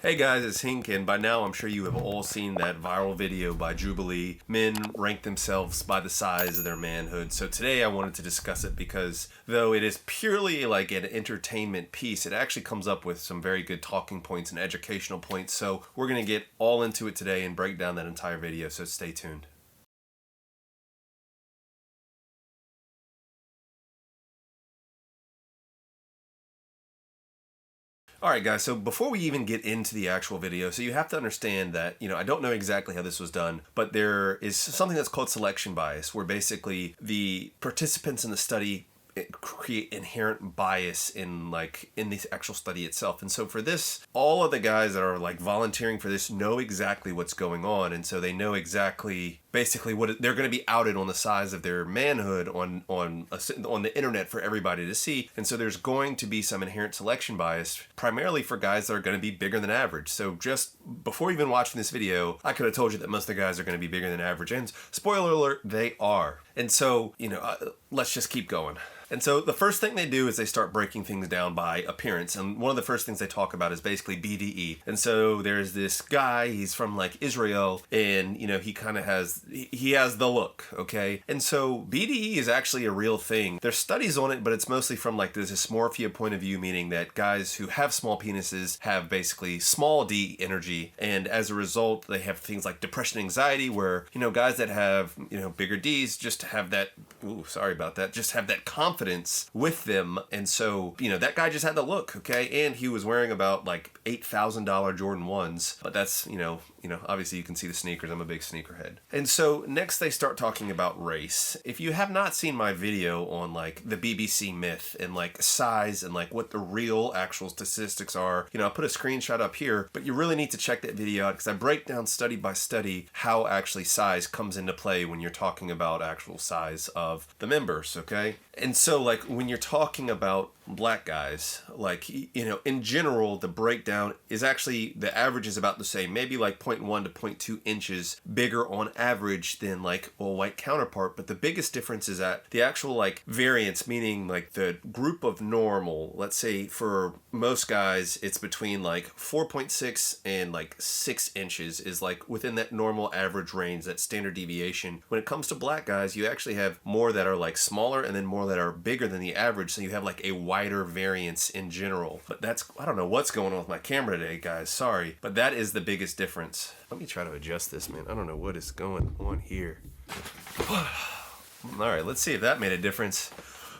Hey guys, it's Hink, and by now I'm sure you have all seen that viral video by Jubilee. Men rank themselves by the size of their manhood. So today I wanted to discuss it because though it is purely like an entertainment piece, it actually comes up with some very good talking points and educational points. So we're going to get all into it today and break down that entire video, so stay tuned. Alright guys, so before we even get into the actual video, so you have to understand that, I don't know exactly how this was done, but there is something that's called selection bias, where basically the participants in the study create inherent bias in the actual study itself. And so for this, all of the guys that are volunteering for this know exactly what's going on, and so they know exactly basically what they're going to be outed on the size of their manhood on the internet for everybody to see. And so there's going to be some inherent selection bias, primarily for guys that are going to be bigger than average. So just before even watching this video, I could have told you that most of the guys are going to be bigger than average, and spoiler alert, they are. And so let's just keep going. And so the first thing they do is they start breaking things down by appearance. And one of the first things they talk about is basically BDE. And so there's this guy, he's from Israel, and he kind of has the look, okay? And so BDE is actually a real thing. There's studies on it, but it's mostly from the dysmorphia point of view, meaning that guys who have small penises have basically small D energy. And as a result, they have things like depression, anxiety, where, guys that have, bigger Ds just have that, just have that confidence with them. And so, that guy just had the look, okay? And he was wearing about $8,000 Jordan 1s, but that's, obviously you can see the sneakers. I'm a big sneakerhead. And so next they start talking about race. If you have not seen my video on the BBC myth and size and what the real actual statistics are, I'll put a screenshot up here, but you really need to check that video out because I break down study by study how actually size comes into play when you're talking about actual size of the members, okay? And so when you're talking about black guys, in general, the breakdown is actually, the average is about the same, maybe 0.1 to 0.2 inches bigger on average than a white counterpart. But the biggest difference is that the actual variance, meaning the group of normal, let's say for most guys, it's between 4.6 and 6 inches is within that normal average range, that standard deviation. When it comes to black guys, you actually have more that are smaller and then more that are bigger than the average. So you have a wider variance in general. But I don't know what's going on with my camera today, guys. Sorry. But that is the biggest difference. Let me try to adjust this, man. I don't know what is going on here. All right, let's see if that made a difference.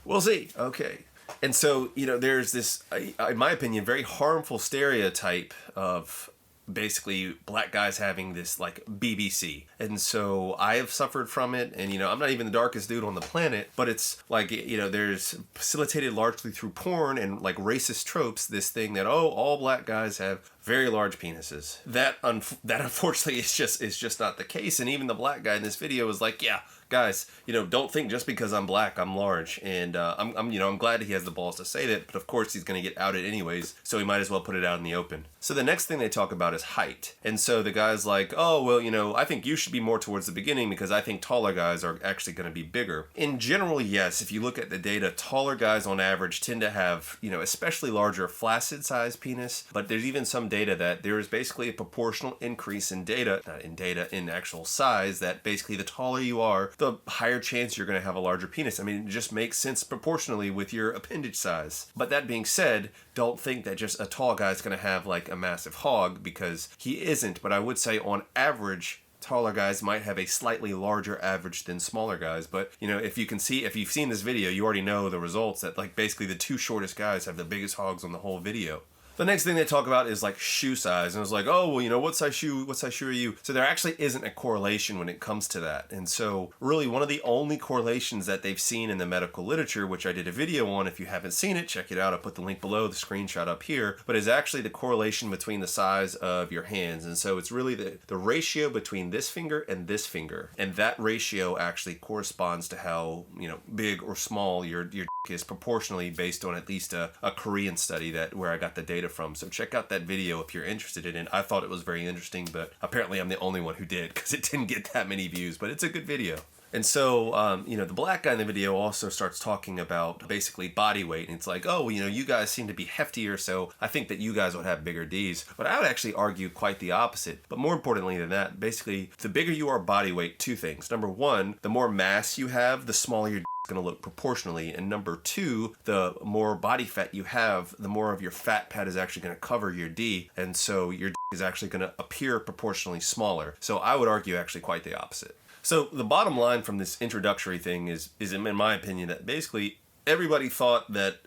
We'll see. Okay. And so, there's this, in my opinion, very harmful stereotype of basically black guys having this BBC. And so I have suffered from it, and I'm not even the darkest dude on the planet, but it's there's facilitated largely through porn and racist tropes, this thing that all black guys have very large penises. That unfortunately is just not the case. And even the black guy in this video was yeah, guys, don't think just because I'm black I'm large. And I'm glad he has the balls to say that, but of course he's going to get outed anyways, so he might as well put it out in the open. So the next thing they talk about is height. And so the guy's oh, well, I think you should be more towards the beginning because I think taller guys are actually going to be bigger. In general, yes, if you look at the data, taller guys on average tend to have, especially larger flaccid size penis, but there's even some data that there is basically a proportional increase in in actual size, that basically the taller you are, the higher chance you're going to have a larger penis. I mean, it just makes sense proportionally with your appendage size. But that being said, don't think that just a tall guy is going to have a massive hog, because he isn't. But I would say on average, taller guys might have a slightly larger average than smaller guys. But if you've seen this video, you already know the results, that basically the two shortest guys have the biggest hogs on the whole video. The next thing they talk about is shoe size, and it's oh, well, what size shoe are you? So there actually isn't a correlation when it comes to that. And so really one of the only correlations that they've seen in the medical literature, which I did a video on, if you haven't seen it, check it out. I'll put the link below, the screenshot up here, but is actually the correlation between the size of your hands. And so it's really the ratio between this finger and this finger. And that ratio actually corresponds to how, big or small your is proportionally, based on at least a Korean study where I got the data from. So check out that video if you're interested in it. I thought it was very interesting, but apparently I'm the only one who did, because it didn't get that many views, but it's a good video. And so, the black guy in the video also starts talking about basically body weight. And it's like, oh, you guys seem to be heftier, so I think that you guys would have bigger Ds. But I would actually argue quite the opposite. But more importantly than that, basically, the bigger you are body weight, two things. Number one, the more mass you have, the smaller your going to look proportionally, and number two, the more body fat you have, the more of your fat pad is actually going to cover your D, and so your D is actually going to appear proportionally smaller. So I would argue actually quite the opposite. So the bottom line from this introductory thing is in my opinion, that basically everybody thought that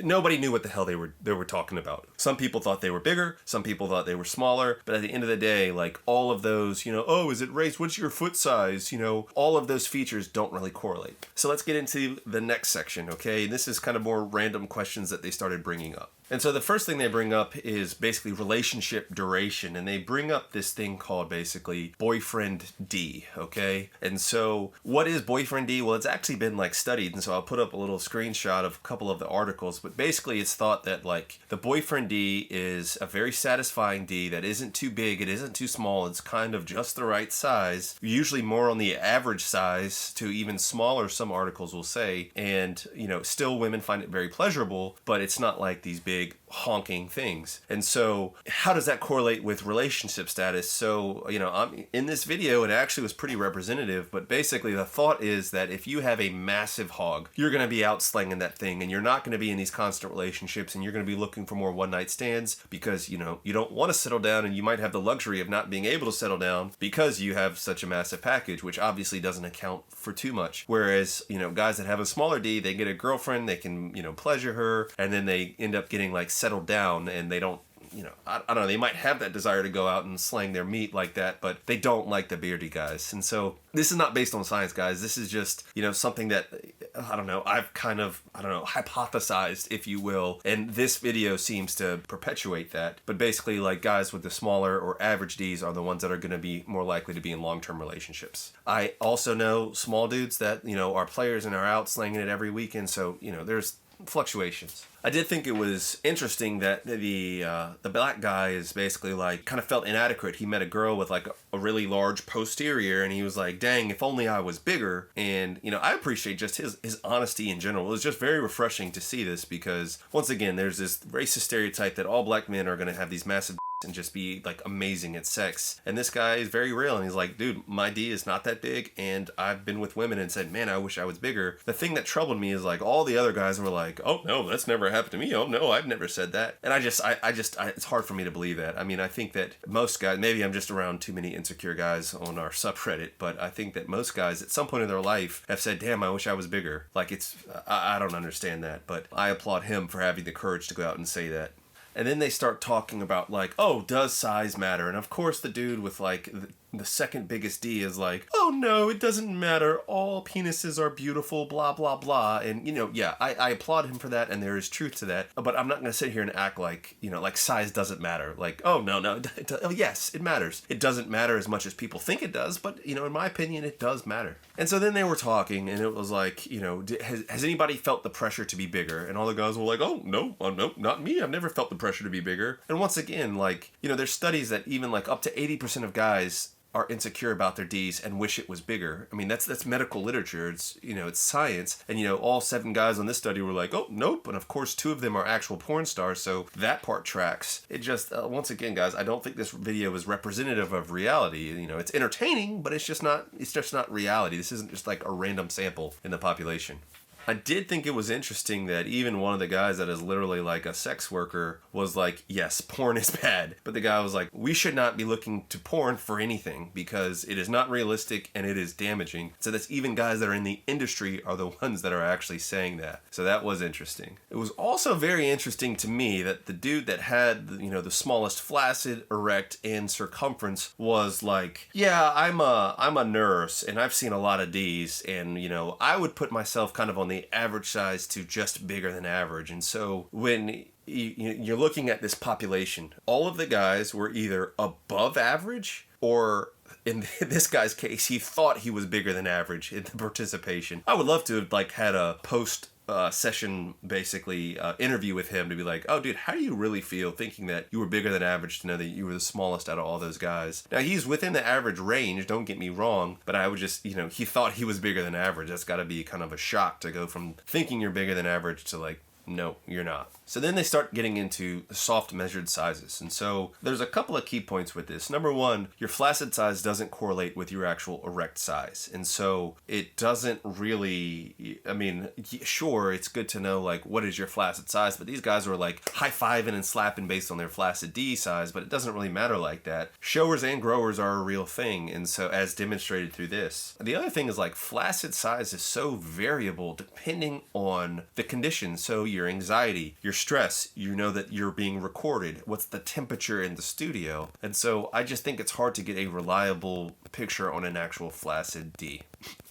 nobody knew what the hell they were talking about. Some people thought they were bigger, some people thought they were smaller, but at the end of the day, like all of those, oh, is it race? What's your foot size? All of those features don't really correlate. So let's get into the next section, okay? This is kind of more random questions that they started bringing up. And so the first thing they bring up is basically relationship duration, and they bring up this thing called basically boyfriend D, okay? And so what is boyfriend D? Well, it's actually been like studied, and so I'll put up a little screenshot of a couple of the articles, but basically it's thought that like the boyfriend D is a very satisfying D that isn't too big, it isn't too small, it's kind of just the right size, usually more on the average size to even smaller, some articles will say, and still women find it very pleasurable, but it's not like these big honking things. And so how does that correlate with relationship status? So, I'm in this video, it actually was pretty representative, but basically the thought is that if you have a massive hog, you're going to be out slinging that thing, and you're not going to be in these constant relationships, and you're going to be looking for more one-night stands because, you don't want to settle down, and you might have the luxury of not being able to settle down because you have such a massive package, which obviously doesn't account for too much. Whereas, guys that have a smaller D, they get a girlfriend, they can, pleasure her, and then they end up getting like settled down, and they don't, I don't know, they might have that desire to go out and slang their meat like that, but they don't like the beardy guys. And so this is not based on science, guys. This is just, something that, I've kind of, hypothesized, if you will. And this video seems to perpetuate that. But basically, like, guys with the smaller or average Ds are the ones that are going to be more likely to be in long-term relationships. I also know small dudes that, are players and are out slanging it every weekend. So, there's fluctuations. I did think it was interesting that the black guy is basically like kind of felt inadequate. He met a girl with like a really large posterior, and he was like, dang, if only I was bigger. And I appreciate just his honesty in general. It was just very refreshing to see this, because once again, there's this racist stereotype that all black men are going to have these massive and just be like amazing at sex, and this guy is very real, and he's like, dude, my D is not that big, and I've been with women and said, man, I wish I was bigger. The thing that troubled me is like all the other guys were like, oh no, that's never happened to me, oh no, I've never said that. And I just it's hard for me to believe that. I mean, I think that most guys, maybe I'm just around too many insecure guys on our subreddit, but I think that most guys at some point in their life have said, damn, I wish I was bigger. Like, it's I don't understand that, but I applaud him for having the courage to go out and say that. And then they start talking about like, oh, does size matter? And of course the dude with like the second biggest D is like, oh no, it doesn't matter. All penises are beautiful, blah, blah, blah. And, I applaud him for that, and there is truth to that. But I'm not going to sit here and act like, like size doesn't matter. Like, oh, no, yes, it matters. It doesn't matter as much as people think it does, but, in my opinion, it does matter. And so then they were talking, and it was like, has anybody felt the pressure to be bigger? And all the guys were like, oh, no, not me. I've never felt the pressure to be bigger. And once again, like, there's studies that even like up to 80% of guys are insecure about their Ds and wish it was bigger. I mean, that's medical literature. It's, it's science. And, all 7 guys on this study were like, oh, nope. And of course, 2 of them are actual porn stars. So that part tracks. It just, once again, guys, I don't think this video is representative of reality. It's entertaining, but it's just not reality. This isn't just like a random sample in the population. I did think it was interesting that even one of the guys that is literally like a sex worker was like, yes, porn is bad. But the guy was like, we should not be looking to porn for anything because it is not realistic and it is damaging. So that's even guys that are in the industry are the ones that are actually saying that. So that was interesting. It was also very interesting to me that the dude that had, the smallest flaccid, erect, and circumference was like, yeah, I'm a nurse and I've seen a lot of Ds, and, I would put myself kind of on the average size to just bigger than average. And so when you're looking at this population, all of the guys were either above average, or in this guy's case, he thought he was bigger than average in the participation. I would love to have like had a post session, basically interview with him to be like, oh dude, how do you really feel thinking that you were bigger than average to know that you were the smallest out of all those guys? Now he's within the average range, don't get me wrong, but I would just, he thought he was bigger than average. That's got to be kind of a shock to go from thinking you're bigger than average to like, no, you're not. So then they start getting into soft measured sizes. And so there's a couple of key points with this. Number one, your flaccid size doesn't correlate with your actual erect size. And so it doesn't really, sure, it's good to know like what is your flaccid size, but these guys were like high-fiving and slapping based on their flaccid D size, but it doesn't really matter like that. Showers and growers are a real thing. And so as demonstrated through this. The other thing is like flaccid size is so variable depending on the condition. So your anxiety, your stress, you know that you're being recorded, what's the temperature in the studio. And so I just think it's hard to get a reliable picture on an actual flaccid D,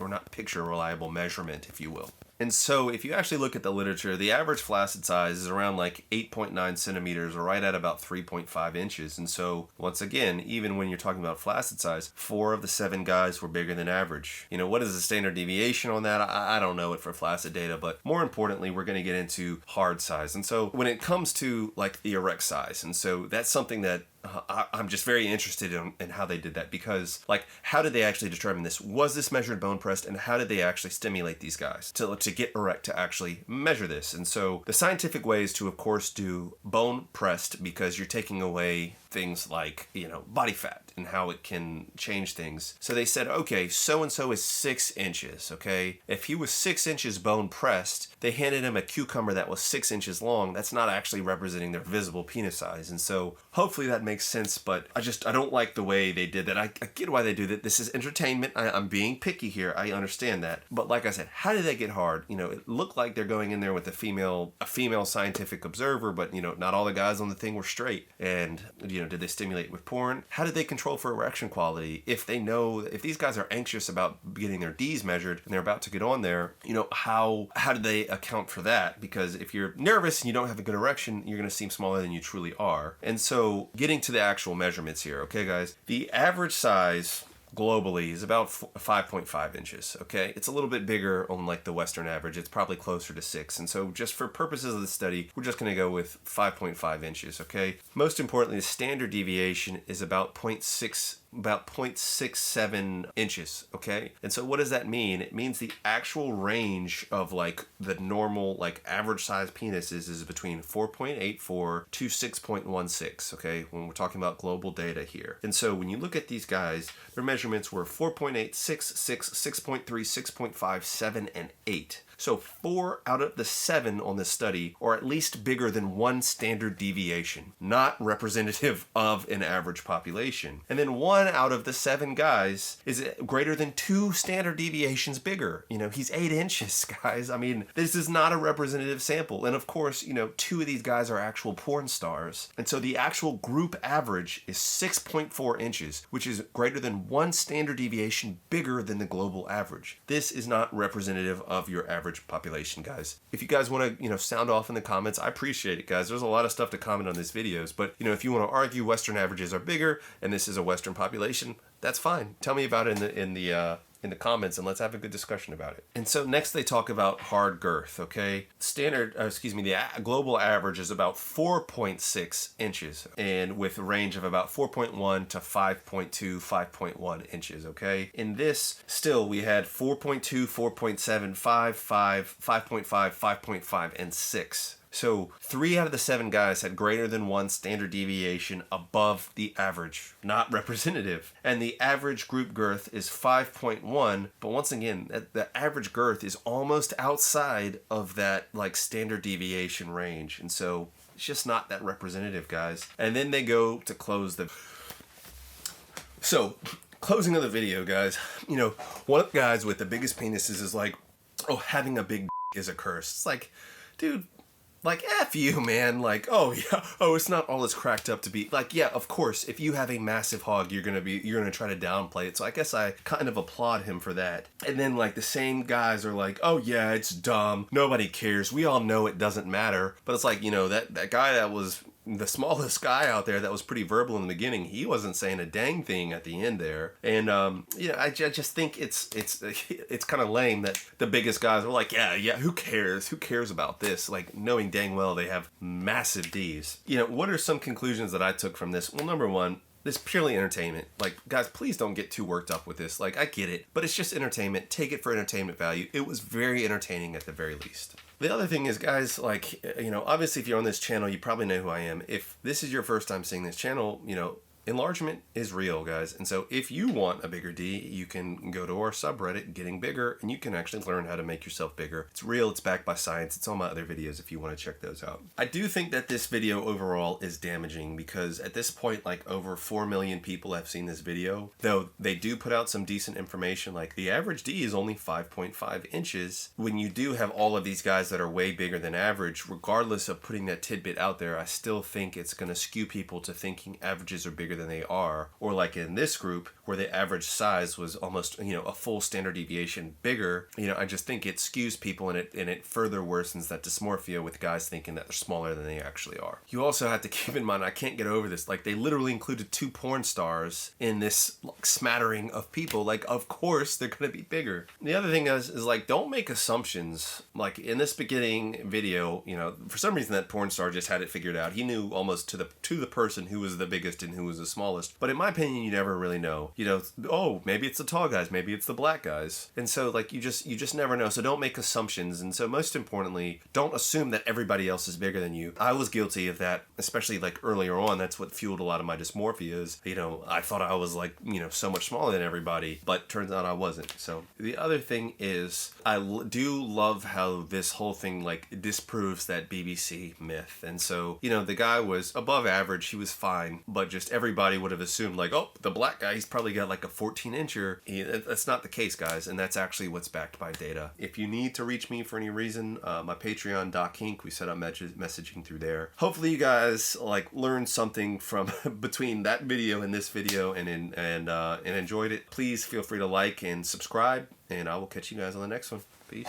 or not picture, reliable measurement, if you will. And so if you actually look at the literature, the average flaccid size is around like 8.9 centimeters, or right at about 3.5 inches. And so once again, even when you're talking about flaccid size, 4 of the 7 guys were bigger than average. What is the standard deviation on that? I don't know it for flaccid data, but more importantly, we're going to get into hard size. And so when it comes to like the erect size, and so that's something that I'm just very interested in how they did that, because like, how did they actually determine this? Was this measured bone pressed, and how did they actually stimulate these guys to get erect to actually measure this? And so the scientific way is to, of course, do bone pressed, because you're taking away things like, body fat and how it can change things. So they said, okay, so-and-so is 6 inches, okay? If he was 6 inches bone pressed, they handed him a cucumber that was 6 inches long. That's not actually representing their visible penis size. And so hopefully that makes sense, but I don't like the way they did that. I get why they do that. This is entertainment. I'm being picky here. I understand that. But like I said, how did they get hard? It looked like they're going in there with a female scientific observer, but not all the guys on the thing were straight. And did they stimulate with porn? How did they control for erection quality? If these guys are anxious about getting their D's measured and they're about to get on there, how do they account for that? Because if you're nervous and you don't have a good erection, you're going to seem smaller than you truly are. And so getting to the actual measurements here, okay guys, the average size globally is about 5.5 inches, okay? It's a little bit bigger on like the Western average. It's probably closer to 6. And so just for purposes of the study, we're just going to go with 5.5 inches, okay? Most importantly, the standard deviation is about 0.67 inches, okay? And so what does that mean? It means the actual range of like the normal like average size penises is between 4.84 to 6.16, okay? When we're talking about global data here. And so when you look at these guys, their measurements were 4.8, 6, 6, 6.3, 6.5, 7, and 8. So 4 out of the 7 on this study are at least bigger than 1 standard deviation, not representative of an average population. And then 1 out of the 7 guys is greater than 2 standard deviations bigger. He's 8 inches, guys. This is not a representative sample. And of course, 2 of these guys are actual porn stars. And so the actual group average is 6.4 inches, which is greater than 1 standard deviation bigger than the global average. This is not representative of your average population, guys. If you guys want to, sound off in the comments, I appreciate it, guys. There's a lot of stuff to comment on these videos, but if you want to argue Western averages are bigger and this is a Western population, that's fine. Tell me about it in the comments, and let's have a good discussion about it. And so next they talk about hard girth, okay? The global average is about 4.6 inches, and with a range of about 4.1 to 5.2, 5.1 inches, okay? In this, still, we had 4.2, 4.7, 5, 5, 5.5, 5.5, and 6. So 3 out of the 7 guys had greater than 1 standard deviation above the average, not representative. And the average group girth is 5.1, but once again, the average girth is almost outside of that like standard deviation range. And so it's just not that representative, guys. And then they go to close the... So, closing of the video, guys, one of the guys with the biggest penises is like, oh, having a big is a curse. It's like, dude... Like, F you, man. Like, oh, yeah. Oh, it's not all it's cracked up to be. Like, yeah, of course, if you have a massive hog, you're going to try to downplay it. So I guess I kind of applaud him for that. And then, like, the same guys are like, oh, yeah, it's dumb. Nobody cares. We all know it doesn't matter. But it's like, that guy that was the smallest guy out there that was pretty verbal in the beginning, he wasn't saying a dang thing at the end there. And I just think it's kind of lame that the biggest guys were like, yeah, who cares about this, like knowing dang well they have massive D's. What are some conclusions that I took from this? Well, number one, this is purely entertainment. Like, guys, please don't get too worked up with this. Like, I get it, but it's just entertainment. Take it for entertainment value. It was very entertaining at the very least. The other thing is, guys, like, obviously if you're on this channel, you probably know who I am. If this is your first time seeing this channel, enlargement is real, guys. And so if you want a bigger D, you can go to our subreddit, Getting Bigger, and you can actually learn how to make yourself bigger. It's real, it's backed by science. It's on my other videos if you want to check those out. I do think that this video overall is damaging because at this point, like over 4 million people have seen this video, though they do put out some decent information. Like the average D is only 5.5 inches. When you do have all of these guys that are way bigger than average, regardless of putting that tidbit out there, I still think it's going to skew people to thinking averages are bigger than they are, or like in this group where the average size was almost a full standard deviation bigger. I just think it skews people and it further worsens that dysmorphia with guys thinking that they're smaller than they actually are. You also have to keep in mind, I can't get over this, like they literally included 2 porn stars in this smattering of people. Like, of course they're gonna be bigger. The other thing is like, don't make assumptions. Like in this beginning video, for some reason that porn star just had it figured out. He knew almost to the person who was the biggest and who was the smallest. But in my opinion, you never really know. Oh, maybe it's the tall guys, maybe it's the black guys. And so like you just never know. So don't make assumptions. And so most importantly, don't assume that everybody else is bigger than you. I was guilty of that, especially like earlier on. That's what fueled a lot of my dysmorphias. I thought I was like, so much smaller than everybody, but turns out I wasn't. So the other thing is I do love how this whole thing like disproves that BBC myth. And so, the guy was above average, he was fine, but just everybody would have assumed like, oh, the black guy, he's probably got like a 14-incher. That's not the case, guys, and that's actually what's backed by data. If you need to reach me for any reason, my Patreon, Hink, we set up messaging through there. Hopefully you guys like learned something from between that video and this video and enjoyed it. Please feel free to like and subscribe, and I will catch you guys on the next one. Peace.